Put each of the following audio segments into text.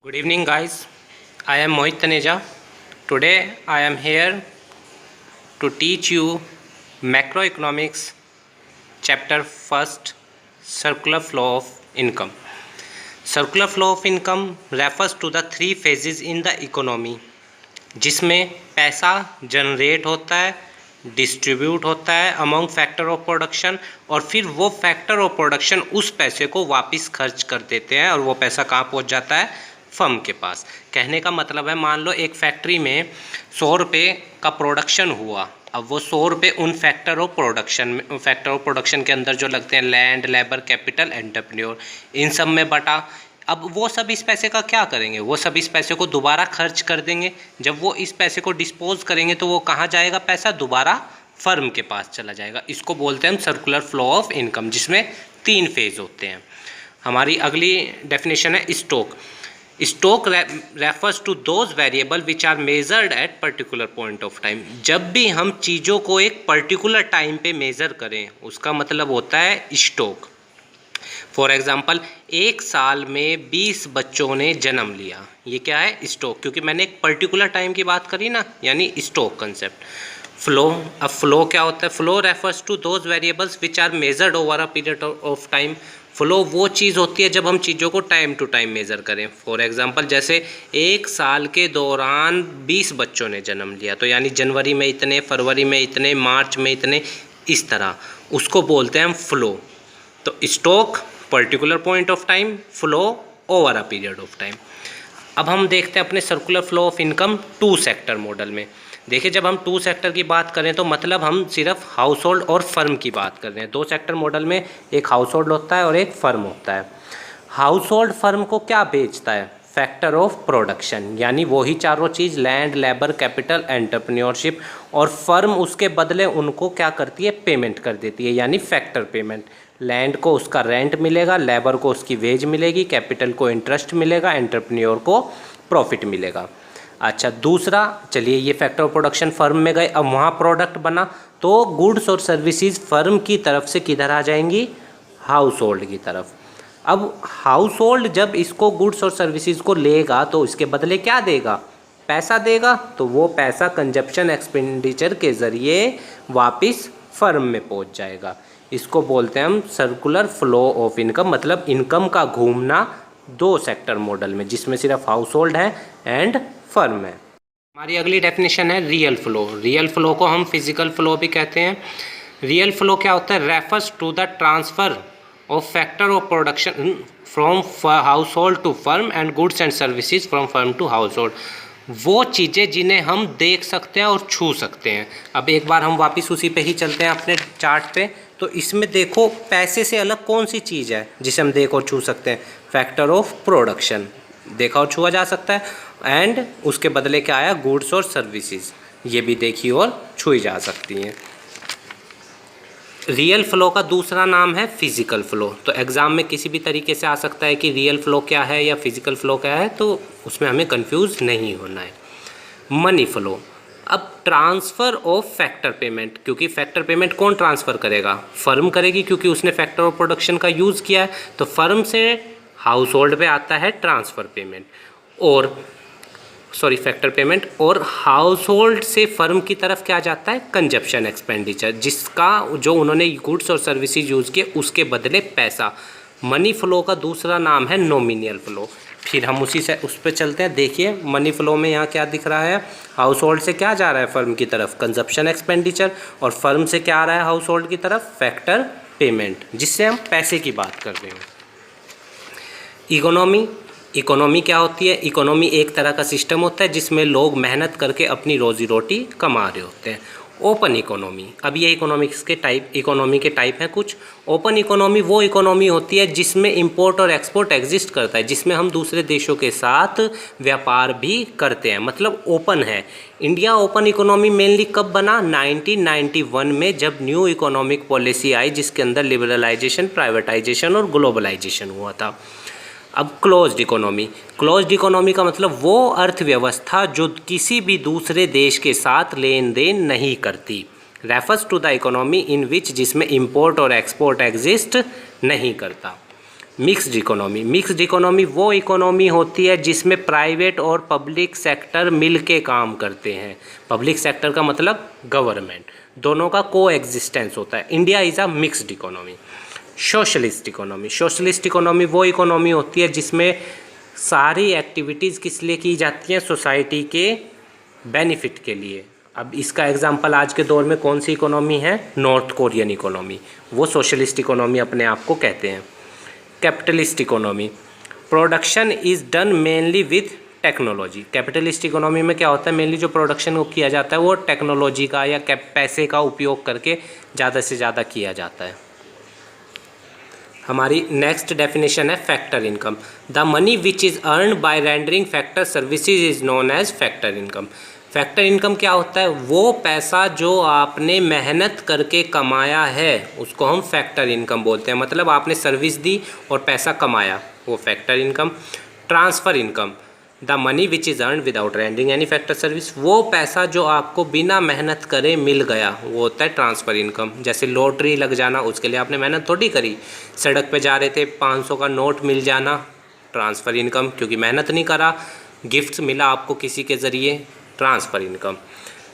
Good evening, guys. I am Mohit Taneja. Today I am here to teach you macroeconomics chapter first, circular flow of income. Circular flow of income refers to the three phases in the economy, जिसमें पैसा generate होता है, distribute होता है among factor of production और फिर वो factor of production उस पैसे को वापस खर्च कर देते हैं और वो पैसा कहाँ पहुँच जाता है, फर्म के पास। कहने का मतलब है, मान लो एक फैक्ट्री में 100 रुपये का प्रोडक्शन हुआ। अब वो 100 रुपये उन फैक्टर ऑफ प्रोडक्शन के अंदर जो लगते हैं, लैंड, लेबर, कैपिटल, एंटरप्रेन्योर, इन सब में बटा। अब वो सब इस पैसे का क्या करेंगे, वो सब इस पैसे को दोबारा खर्च कर देंगे। जब वो इस पैसे को डिस्पोज करेंगे तो वो कहाँ जाएगा, पैसा दोबारा फर्म के पास चला जाएगा। इसको बोलते हैं हम सर्कुलर फ्लो ऑफ इनकम, जिसमें 3 फेज होते हैं। हमारी अगली डेफिनेशन है stock. Stock refers to those variable which are measured at particular point of time. जब भी हम चीज़ों को एक पर्टिकुलर टाइम पे मेज़र करें, उसका मतलब होता है स्टॉक। फॉर एग्जाम्पल, एक साल में 20 बच्चों ने जन्म लिया, ये क्या है, स्टॉक, क्योंकि मैंने एक पर्टिकुलर टाइम की बात करी ना, यानी स्टॉक कंसेप्ट। फ्लो, अब फ्लो क्या होता है, flow refers to those variables which are measured over a period of time. Flow वो चीज़ होती है जब हम चीज़ों को टाइम टू टाइम मेज़र करें। फॉर एग्जांपल, जैसे एक साल के दौरान 20 बच्चों ने जन्म लिया, तो यानी जनवरी में इतने, फरवरी में इतने, मार्च में इतने, इस तरह, उसको बोलते हैं हम फ्लो। तो stock particular point of time, flow over a period of time. अब हम देखते हैं अपने circular flow of income 2 sector model में। देखिए, जब हम 2 सेक्टर की बात करें तो मतलब हम सिर्फ हाउस होल्ड और फर्म की बात कर रहे हैं। 2 सेक्टर मॉडल में एक हाउस होल्ड होता है और एक फर्म होता है। हाउस होल्ड फर्म को क्या बेचता है, फैक्टर ऑफ प्रोडक्शन, यानी वही चारों चीज़, लैंड, लेबर, कैपिटल, एंटरप्रेन्योरशिप। और फर्म उसके बदले उनको क्या करती है, पेमेंट कर देती है, यानी फैक्टर पेमेंट। लैंड को उसका रेंट मिलेगा, लेबर को उसकी वेज मिलेगी, कैपिटल को इंटरेस्ट मिलेगा, एंटरप्रेन्योर को प्रॉफिट मिलेगा। अच्छा, दूसरा, चलिए ये फैक्टर ऑफ प्रोडक्शन फर्म में गए, अब वहाँ प्रोडक्ट बना तो गुड्स और सर्विसेज फर्म की तरफ से किधर आ जाएंगी, हाउस होल्ड की तरफ। अब हाउस होल्ड जब इसको गुड्स और सर्विसेज को लेगा तो इसके बदले क्या देगा, पैसा देगा। तो वो पैसा कंजप्शन एक्सपेंडिचर के ज़रिए वापस फर्म में पहुँच जाएगा। इसको बोलते हैं हम सर्कुलर फ्लो ऑफ इनकम, मतलब इनकम का घूमना 2 सेक्टर मॉडल में, जिसमें सिर्फ हाउस होल्ड है एंड फर्म है। हमारी अगली डेफिनेशन है रियल फ्लो। रियल फ्लो को हम फिजिकल फ्लो भी कहते हैं। रियल फ्लो क्या होता है, refers to the transfer of factor of production from household to firm and goods and services from firm to household. वो चीज़ें जिन्हें हम देख सकते हैं और छू सकते हैं। अब एक बार हम वापस उसी पे ही चलते हैं अपने चार्ट पे। तो इसमें देखो, पैसे से अलग कौन सी चीज़ है जिसे हम देख और छू सकते हैं, फैक्टर ऑफ प्रोडक्शन, देखा और छुआ जा सकता है। एंड उसके बदले क्या आया, गुड्स और सर्विसेज, ये भी देखी और छुई जा सकती हैं। रियल फ्लो का दूसरा नाम है फिजिकल फ्लो। तो एग्ज़ाम में किसी भी तरीके से आ सकता है कि रियल फ्लो क्या है या फिजिकल फ्लो क्या है, तो उसमें हमें कंफ्यूज नहीं होना है। मनी फ्लो, अब ट्रांसफ़र ऑफ फैक्टर पेमेंट, क्योंकि फैक्टर पेमेंट कौन ट्रांसफ़र करेगा, फर्म करेगी, क्योंकि उसने फैक्टर ऑफ प्रोडक्शन का यूज़ किया है। तो फर्म से हाउस होल्ड पे आता है ट्रांसफ़र पेमेंट, और फैक्टर पेमेंट, और हाउस होल्ड से फर्म की तरफ क्या जाता है, कंजप्शन एक्सपेंडिचर, जिसका जो उन्होंने गुड्स और सर्विसेज यूज़ किए उसके बदले पैसा। मनी फ्लो का दूसरा नाम है नॉमिनल फ्लो। फिर हम उसी से उस पर चलते हैं। देखिए, मनी फ्लो में यहाँ क्या दिख रहा है, हाउस होल्ड से क्या जा रहा है फर्म की तरफ, कंजप्शन एक्सपेंडिचर, और फर्म से क्या आ रहा है हाउस होल्ड की तरफ, फैक्टर पेमेंट, जिससे हम पैसे की बात कर रहे हैं। इकोनॉमी क्या होती है, इकोनॉमी एक तरह का सिस्टम होता है जिसमें लोग मेहनत करके अपनी रोजी रोटी कमा रहे होते हैं। ओपन इकोनॉमी, अब ये इकोनॉमी के टाइप हैं कुछ। ओपन इकोनॉमी वो इकोनॉमी होती है जिसमें इंपोर्ट और एक्सपोर्ट एग्जिस्ट करता है, जिसमें हम दूसरे देशों के साथ व्यापार भी करते हैं, मतलब ओपन है। इंडिया ओपन इकोनॉमी मेनली कब बना, 1991 में, जब न्यू इकोनॉमिक पॉलिसी आई, जिसके अंदर लिबरलाइजेशन, प्राइवेटाइजेशन और ग्लोबलाइजेशन हुआ था। अब क्लोज्ड इकोनॉमी का मतलब वो अर्थव्यवस्था जो किसी भी दूसरे देश के साथ लेन देन नहीं करती। Refers to the economy in which, जिसमें इंपोर्ट और एक्सपोर्ट एग्जिस्ट नहीं करता। मिक्स्ड इकोनॉमी वो इकोनॉमी होती है जिसमें प्राइवेट और पब्लिक सेक्टर मिल के काम करते हैं। पब्लिक सेक्टर का मतलब गवर्नमेंट, दोनों का को एग्जिस्टेंस होता है। India is a mixed economy. Socialist economy वो इकोनॉमी होती है जिसमें सारी एक्टिविटीज़ किस लिए की जाती हैं, सोसाइटी के बेनिफिट के लिए। अब इसका एग्जांपल आज के दौर में कौन सी इकोनॉमी है, नॉर्थ कोरियन इकोनॉमी, वो सोशलिस्ट इकोनॉमी अपने आप को कहते हैं। Capitalist economy, production is done mainly with technology. Capitalist economy में क्या होता है, मेनली जो प्रोडक्शन को किया जाता है वो टेक्नोलॉजी का या पैसे का उपयोग करके ज़्यादा से ज़्यादा किया जाता है। हमारी नेक्स्ट डेफिनेशन है factor income. The money which is earn by rendering factor services is known age factor income. Factor income क्या होता है, वो पैसा जो आपने मेहनत करके कमाया है उसको हम फैक्टर इनकम बोलते हैं। मतलब आपने सर्विस दी और पैसा कमाया, वो factor income. Transfer income, the money which is earn without rendering any factor service, वो पैसा जो आपको बिना मेहनत करे मिल गया वो होता है ट्रांसफ़र इनकम। जैसे लॉटरी लग जाना, उसके लिए आपने मेहनत थोड़ी करी। सड़क पे जा रहे थे, 500 का नोट मिल जाना, ट्रांसफ़र इनकम, क्योंकि मेहनत नहीं करा, गिफ्ट मिला आपको किसी के ज़रिए, transfer income.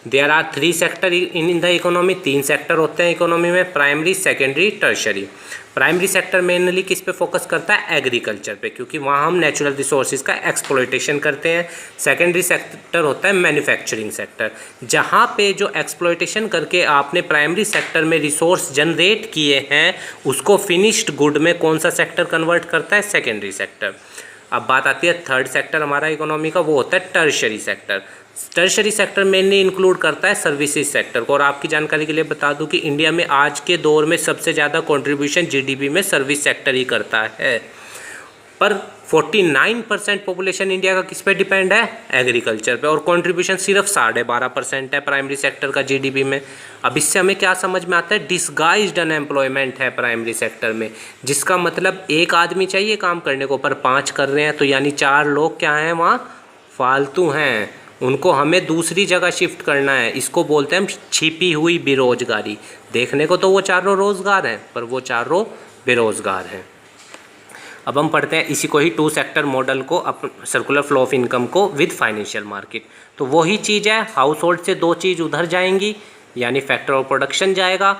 There are 3 sector in the economy, 3 sector होते हैं इकोनॉमी में, primary, secondary, tertiary. Primary sector mainly किस पे फोकस करता है, एग्रीकल्चर पे, क्योंकि वहाँ हम नेचुरल रिसोर्सेज का एक्सप्लॉयटेशन करते हैं। सेकेंडरी सेक्टर होता है मैन्युफैक्चरिंग सेक्टर, जहाँ पे जो एक्सप्लॉयटेशन करके आपने प्राइमरी सेक्टर में रिसोर्स जनरेट किए हैं उसको फिनिश्ड गुड में कौन सा सेक्टर कन्वर्ट करता है, सेकेंडरी सेक्टर। अब बात आती है थर्ड सेक्टर हमारा इकोनॉमी का, वो होता है tertiary sector. Tertiary sector mainly include करता है सर्विसेज सेक्टर को। और आपकी जानकारी के लिए बता दूं कि इंडिया में आज के दौर में सबसे ज़्यादा कंट्रीब्यूशन जीडीपी में सर्विस सेक्टर ही करता है। पर 49% पॉपुलेशन इंडिया का किस पे डिपेंड है, एग्रीकल्चर पे, और कंट्रीब्यूशन सिर्फ 12.5% है प्राइमरी सेक्टर का जीडीपी में। अब इससे हमें क्या समझ में आता है, डिसगाइज्ड अनएम्प्लॉयमेंट है प्राइमरी सेक्टर में, जिसका मतलब एक आदमी चाहिए काम करने को पर 5 कर रहे हैं, तो यानी 4 लोग क्या हैं वहाँ फालतू हैं, उनको हमें दूसरी जगह शिफ्ट करना है। इसको बोलते हैं हम छिपी हुई बेरोजगारी। देखने को तो वो चारों रोजगार हैं पर वो चारों बेरोजगार हैं। अब हम पढ़ते हैं इसी को ही 2 सेक्टर मॉडल को, सर्कुलर फ्लो ऑफ इनकम को विद फाइनेंशियल मार्केट। तो वही चीज़ है, हाउस होल्ड से 2 चीज़ उधर जाएंगी, यानी फैक्टर ऑफ प्रोडक्शन जाएगा,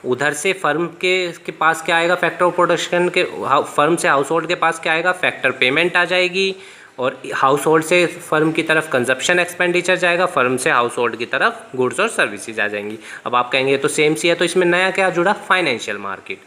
उधर से फर्म के पास क्या आएगा, फैक्टर ऑफ प्रोडक्शन के फर्म से हाउस होल्ड के पास क्या आएगा, फैक्टर पेमेंट आ जाएगी, और हाउस होल्ड से फर्म की तरफ कंजप्शन एक्सपेंडिचर जाएगा, फर्म से हाउस होल्ड की तरफ गुड्स और सर्विसेज आ जाएंगी। अब आप कहेंगे तो सेम सी है, तो इसमें नया क्या जुड़ा, फाइनेंशियल मार्केट।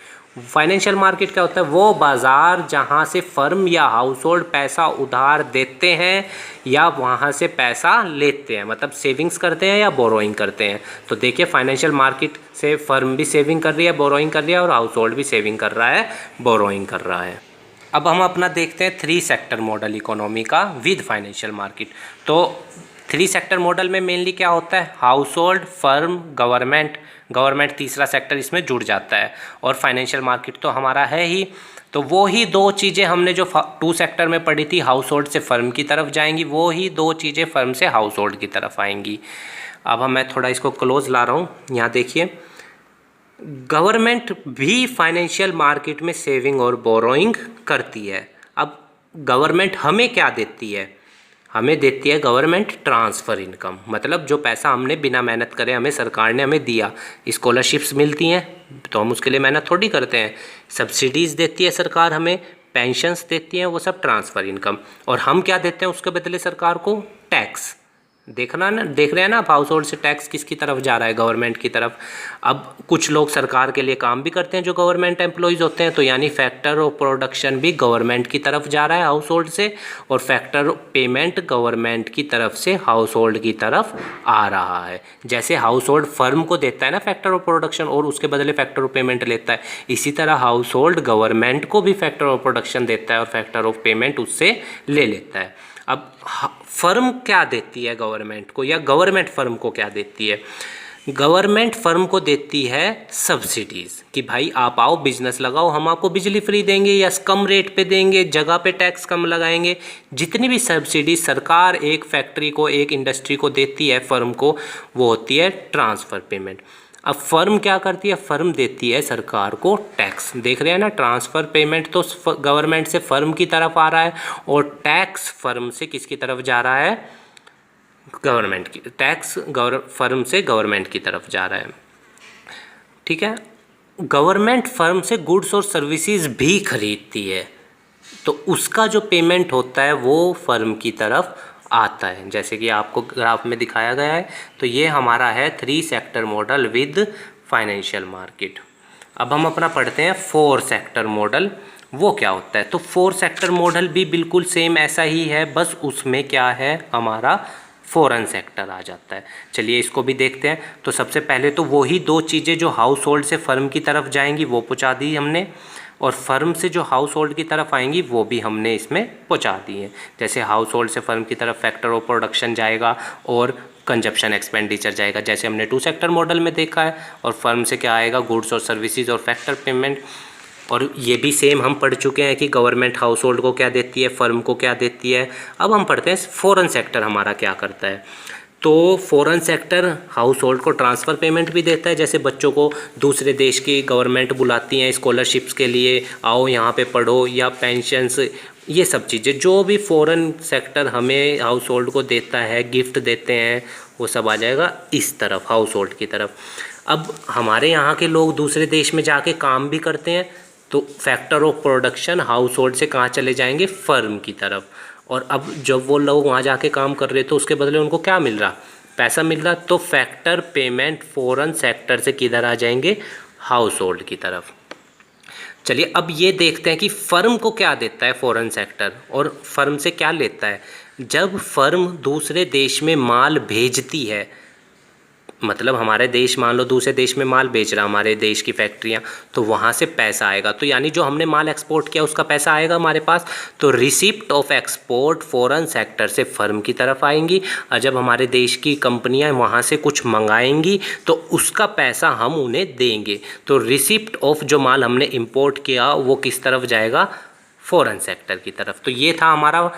फाइनेंशियल मार्केट क्या होता है, वो बाज़ार जहाँ से फर्म या हाउस होल्ड पैसा उधार देते हैं या वहाँ से पैसा लेते हैं, मतलब सेविंग्स करते हैं या बोरोइंग करते हैं। तो देखिए फाइनेंशियल मार्केट से फर्म भी सेविंग कर रही है, बोरोइंग कर रही है, और हाउस होल्ड भी सेविंग कर रहा है, बोरोइंग कर रहा है। अब हम अपना देखते हैं 3 सेक्टर मॉडल इकोनॉमी का विद फाइनेंशियल मार्केट। तो 3 सेक्टर मॉडल में मेनली क्या होता है, हाउस होल्ड, फर्म, गवर्नमेंट तीसरा सेक्टर इसमें जुड़ जाता है, और फाइनेंशियल मार्केट तो हमारा है ही। तो वो ही 2 चीज़ें हमने जो 2 सेक्टर में पढ़ी थी, हाउस होल्ड से फर्म की तरफ जाएंगी, वो ही 2 चीज़ें फर्म से हाउस होल्ड की तरफ आएंगी। अब मैं थोड़ा इसको क्लोज ला रहा हूँ, यहाँ देखिए, गवर्नमेंट भी फाइनेंशियल मार्केट में सेविंग और बोरोइंग करती है। अब गवर्नमेंट हमें क्या देती है, हमें देती है गवर्नमेंट ट्रांसफ़र इनकम, मतलब जो पैसा हमने बिना मेहनत करे हमें सरकार ने हमें दिया। स्कॉलरशिप्स मिलती हैं तो हम उसके लिए मेहनत थोड़ी करते हैं, सब्सिडीज़ देती है सरकार हमें, पेंशन्स देती हैं, वो सब ट्रांसफ़र इनकम। और हम क्या देते हैं उसके बदले सरकार को, टैक्स। देख रहे हैं ना आप, हाउस होल्ड से टैक्स किसकी तरफ जा रहा है, गवर्नमेंट की तरफ। अब कुछ लोग सरकार के लिए काम भी करते हैं जो गवर्नमेंट एम्प्लॉयज़ होते हैं, तो यानी फैक्टर ऑफ प्रोडक्शन भी गवर्नमेंट की तरफ जा रहा है हाउस होल्ड से, और फैक्टर पेमेंट गवर्नमेंट की तरफ से हाउस होल्ड की तरफ आ रहा है। जैसे हाउस होल्ड फर्म को देता है ना फैक्टर ऑफ प्रोडक्शन और उसके बदले फैक्टर ऑफ पेमेंट लेता है, इसी तरह हाउस होल्ड गवर्नमेंट को भी फैक्टर ऑफ प्रोडक्शन देता है और फैक्टर ऑफ पेमेंट उससे ले लेता है। अब फर्म क्या देती है गवर्नमेंट को, या गवर्नमेंट फर्म को क्या देती है, गवर्नमेंट फर्म को देती है सब्सिडीज़, कि भाई आप आओ बिजनेस लगाओ, हम आपको बिजली फ्री देंगे या कम रेट पे देंगे, जगह पे टैक्स कम लगाएंगे। जितनी भी सब्सिडी सरकार एक फैक्ट्री को, एक इंडस्ट्री को देती है फर्म को, वो होती है ट्रांसफ़र पेमेंट। अब फर्म क्या करती है, फर्म देती है सरकार को टैक्स। देख रहे हैं ना, ट्रांसफ़र पेमेंट तो गवर्नमेंट से फर्म की तरफ आ रहा है और टैक्स फर्म से किसकी तरफ जा रहा है, गवर्नमेंट की। टैक्स फर्म से गवर्नमेंट की तरफ जा रहा है, ठीक है। गवर्नमेंट फर्म से गुड्स और सर्विसेज भी खरीदती है, तो उसका जो पेमेंट होता है वो फर्म की तरफ आता है, जैसे कि आपको ग्राफ में दिखाया गया है। तो ये हमारा है 3 sector model with financial market. अब हम अपना पढ़ते हैं 4 सेक्टर मॉडल, वो क्या होता है। तो 4 सेक्टर मॉडल भी बिल्कुल सेम ऐसा ही है, बस उसमें क्या है, हमारा फॉरेन सेक्टर आ जाता है। चलिए इसको भी देखते हैं। तो सबसे पहले तो वही 2 चीज़ें जो हाउस होल्ड से फर्म की तरफ जाएंगी वो पहुँचा दी हमने, और फर्म से जो हाउस होल्ड की तरफ आएंगी वो भी हमने इसमें पहुंचा दी है। जैसे हाउस होल्ड से फर्म की तरफ फैक्टर ऑफ प्रोडक्शन जाएगा और कंजप्शन एक्सपेंडिचर जाएगा, जैसे हमने 2 सेक्टर मॉडल में देखा है। और फर्म से क्या आएगा, गुड्स और सर्विसेज और फैक्टर पेमेंट। और ये भी सेम हम पढ़ चुके हैं कि गवर्नमेंट हाउस होल्ड को क्या देती है, फर्म को क्या देती है। अब हम पढ़ते हैं फॉरेन सेक्टर हमारा क्या करता है। तो फॉरेन सेक्टर हाउस होल्ड को ट्रांसफ़र पेमेंट भी देता है, जैसे बच्चों को दूसरे देश की गवर्नमेंट बुलाती हैं स्कॉलरशिप्स के लिए, आओ यहाँ पे पढ़ो, या पेंशन्स, ये सब चीज़ें जो भी फॉरेन सेक्टर हमें हाउस होल्ड को देता है, गिफ्ट देते हैं, वो सब आ जाएगा इस तरफ, हाउस होल्ड की तरफ। अब हमारे यहाँ के लोग दूसरे देश में जाके काम भी करते हैं, तो factor of production house hold से कहाँ चले जाएंगे, फर्म की तरफ। और अब जब वो लोग वहाँ जाके काम कर रहे तो उसके बदले उनको क्या मिल रहा, पैसा मिल रहा, तो फैक्टर पेमेंट फॉरेन सेक्टर से किधर आ जाएंगे, हाउस होल्ड की तरफ। चलिए अब ये देखते हैं कि फर्म को क्या देता है फॉरेन सेक्टर और फर्म से क्या लेता है। जब फर्म दूसरे देश में माल भेजती है, मतलब हमारे देश मान लो दूसरे देश में माल बेच रहा, हमारे देश की फैक्ट्रियाँ, तो वहाँ से पैसा आएगा, तो यानी जो हमने माल एक्सपोर्ट किया उसका पैसा आएगा हमारे पास। तो receipt of export foreign sector से फर्म की तरफ आएंगी, और जब हमारे देश की कंपनियाँ वहाँ से कुछ मंगाएंगी तो उसका पैसा हम उन्हें देंगे। तो रिसिप्ट ऑफ जो माल हमने इम्पोर्ट किया वो किस तरफ जाएगा, फॉरेन सेक्टर की तरफ। तो ये था हमारा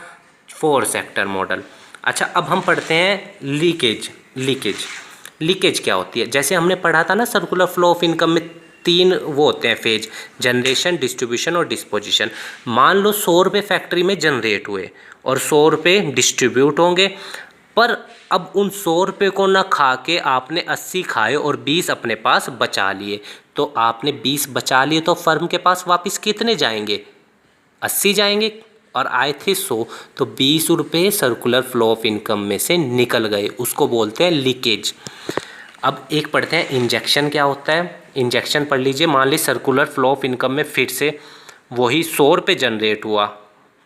4 सेक्टर मॉडल। अच्छा अब हम पढ़ते हैं लीकेज क्या होती है। जैसे हमने पढ़ा था ना सर्कुलर फ्लो ऑफ इनकम में 3 वो होते हैं फेज, जनरेशन, डिस्ट्रीब्यूशन और डिस्पोजिशन। मान लो 100 रुपये फैक्ट्री में जनरेट हुए और 100 रुपये डिस्ट्रीब्यूट होंगे, पर अब उन 100 रुपये को ना खा के आपने 80 खाए और 20 अपने पास बचा लिए। तो आपने 20 बचा लिए तो फर्म के पास वापस कितने जाएंगे, 80 जाएंगे, और आए थे 100, तो 20 रुपये सर्कुलर फ्लो ऑफ इनकम में से निकल गए, उसको बोलते हैं लीकेज। अब एक पढ़ते हैं इंजेक्शन क्या होता है। इंजेक्शन पढ़ लीजिए। मान ली सर्कुलर फ्लो ऑफ इनकम में फिर से वही 100 रुपये जनरेट हुआ,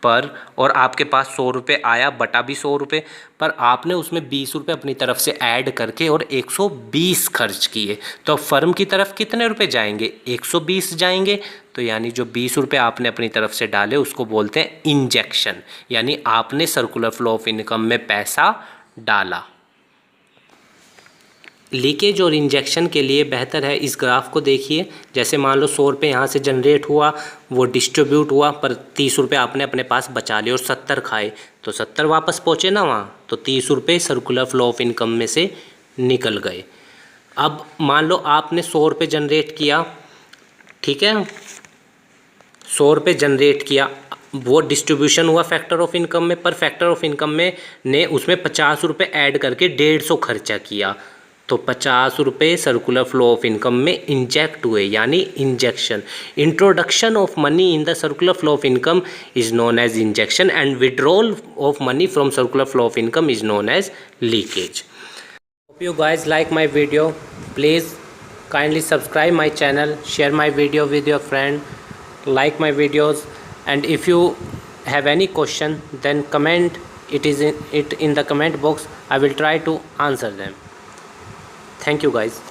पर और आपके पास 100 रुपये आया बटा भी 100 रुपये, पर आपने उसमें 20 रुपये अपनी तरफ से ऐड करके और 120 खर्च किए, तो फर्म की तरफ कितने रुपए जाएंगे, 120 जाएंगे। तो यानी जो 20 रुपये आपने अपनी तरफ से डाले उसको बोलते हैं इंजेक्शन, यानी आपने सर्कुलर फ्लो ऑफ इनकम में पैसा डाला। लीकेज और इंजेक्शन के लिए बेहतर है इस ग्राफ को देखिए। जैसे मान लो 100 रुपये यहाँ से जनरेट हुआ, वो डिस्ट्रीब्यूट हुआ, पर 30 रुपये आपने अपने पास बचा लिए और 70 खाए, तो 70 वापस पहुँचे ना वहाँ, तो 30 रुपये सर्कुलर फ्लो ऑफ इनकम में से निकल गए। अब मान लो आपने 100 रुपये जनरेट किया, ठीक है, 100 रुपये जनरेट किया, वो डिस्ट्रीब्यूशन हुआ फैक्टर ऑफ इनकम में, पर फैक्टर ऑफ इनकम में ने उसमें 50 रुपये ऐड करके 150 खर्चा किया, तो 50 रुपये सर्कुलर फ्लो ऑफ इनकम में इंजेक्ट हुए, यानी injection. Introduction of money in the circular flow of income is known as injection and withdrawal of money from circular flow of income is known as leakage. Hope you guys like my video, please kindly subscribe my channel, share my video with your friend, like my videos, and if you have any question then comment it in the comment box. I will try to answer them. Thank you guys.